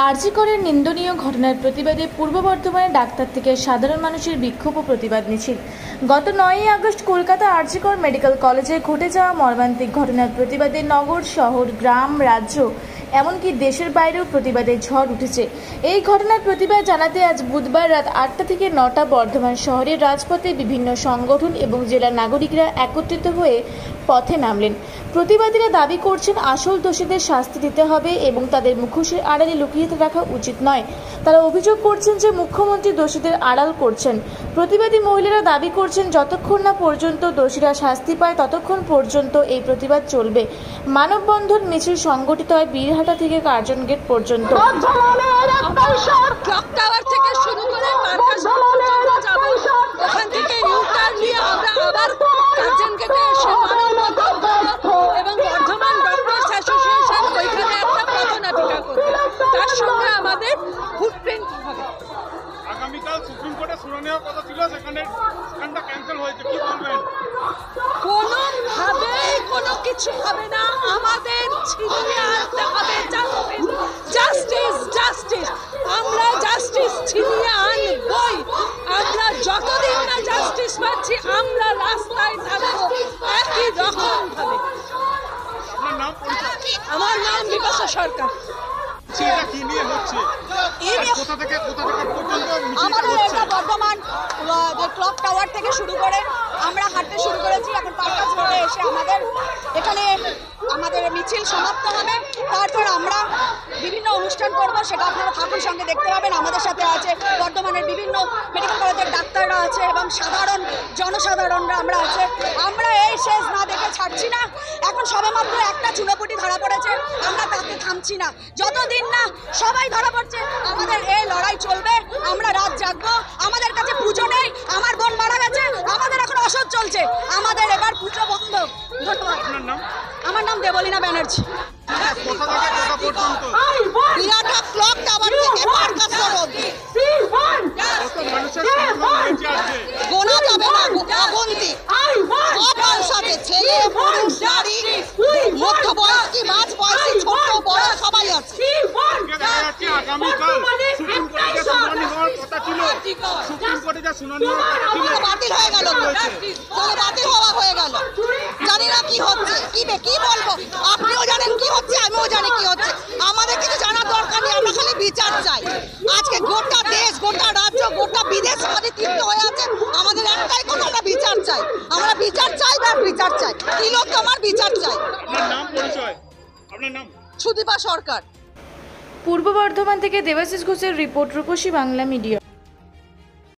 আরজি করের নিন্দনীয় ঘটনার প্রতিবাদে পূর্ব বর্ধমানে ডাক্তার থেকে সাধারণ মানুষের বিক্ষোভ ও প্রতিবাদ মিছিল। গত 9ই আগস্ট কলকাতা আরজি কর মেডিকেল কলেজে ঘটে যাওয়া মর্মান্তিক ঘটনার প্রতিবাদে নগর, শহর, গ্রাম, রাজ্য এমনকি দেশের বাইরেও প্রতিবাদের ঝড় উঠেছে। এই ঘটনার প্রতিবাদ জানাতে আজ বুধবার রাত 8টা থেকে 9টা বর্ধমান শহরের রাজপথে বিভিন্ন সংগঠন এবং জেলার নাগরিকরা একত্রিত হয়ে পথে নামলেন। প্রতিবাদীরা দাবি করছেন আসল দোষীদের শাস্তি দিতে হবে এবং তাদের মুখোশের আড়ালে লুকিয়ে রাখা উচিত নয়। তারা অভিযোগ করছেন যে মুখ্যমন্ত্রী দোষীদের আড়াল করছেন। প্রতিবাদী মহিলারা দাবি করছেন যতক্ষণ না পর্যন্ত দোষীরা শাস্তি পায় ততক্ষণ পর্যন্ত এই প্রতিবাদ চলবে। মানববন্ধন মিছিল সংগঠিত হয় বীরহাটা থেকে কার্জন গেট পর্যন্ত। ক্লক টাওয়ার থেকে শুরু করে মার্কাস পর্যন্ত যাব, ওখান থেকে ইউটার্ন নিয়ে আমরা আবার কার্জন গেটে এসে মানববন্ধন এবং বর্ধমান ডক্টরস অ্যাসোসিয়েশন ওইখানে একটা পথনাটিকা করবে। তার সঙ্গে আমাদের ফুটপ্রিন্ট হবে। আগামীকাল সুপ্রিম কোর্টে শুনানি হওয়ার কথা ছিল, সেখানটা ক্যান্সেল হয়েছে, কি বলবেন? কোনোভাবেই কোনো কিছু হবে না, আমাদের ছিনিয়ে আনতে হবে জাস্টিস। জাস্টিস আমরা জাস্টিস ছিনিয়ে আনবই। আমরা যতদিন না জাস্টিস পাচ্ছি আমরা রাস্তায় থাকবো একই রকম ভাবে। আমার নাম বিপাশা সরকার। বর্ধমান ক্লক টাওয়ার থেকে শুরু করে আমরা হাঁটতে শুরু করেছি, এখন পার্কাস রোডে এসে আমাদের মিছিল সমাপ্ত হবে। তারপর আমরা বিভিন্ন অনুষ্ঠান করব, সেটা আপনারা থাকুন সঙ্গে দেখতে পাবেন। আমাদের সাথে আছে বর্ধমানের বিভিন্ন মেডিকেল কলেজের ডাক্তাররা আছে এবং সাধারণ জনসাধারণরা আমরা আছে। আমরা এই শেষ না দেখে ছাড়ছি না। এখন সবেমাত্র একটা চুনোপুটি ধরা পড়েছে, আমরা তাকে থামছি না। যতদিন না সবাই ধরা পড়ছে আমাদের এই লড়াই চলবে। আমরা রাত জাগবো। আমাদের কাছে পুজো নেই, আমার বোন মারা গেছে, আমাদের এখন অসহ্য চলছে, আমাদের এবার পুজো বন্ধ। ধন্যবাদ। আমার নাম দেবলীনা ব্যানার্জি। বিরাটা ক্লক টাওয়ার থেকে পার্কাস রোড গোনা যাবে না, অগন্তি সব মানুষ আছে, ছেলে পুরুষ নারী, মধ্যবয়স্ক মাঝ বয়সী ছোট বড় সবাই আছে। বাতিল হয়ে গেল, বাতিল হয়ে গেল। জানি না কি হচ্ছে, কি বলবো। আপনিও জানেন কি হচ্ছে, আমিও জানি কি হচ্ছে। আমাদের কিছু জানার দরকার নেই, আমরা খালি বিচার চাই। আজকে গোটা দেশ, গোটা রাজ্য, গোটা বিদেশ আমাদের তৃপ্ত হয়ে আছে। আমাদের একটাই কথা, আমরা বিচার চাই। আমরা বিচার চাই বা বিচার চাই, তিলোত্তমার বিচার চাই। আপনার নাম? সুদীপা সরকার। পূর্ব বর্ধমান থেকে দেবাশিস ঘোষের রিপোর্ট, রূপসী বাংলা মিডিয়া।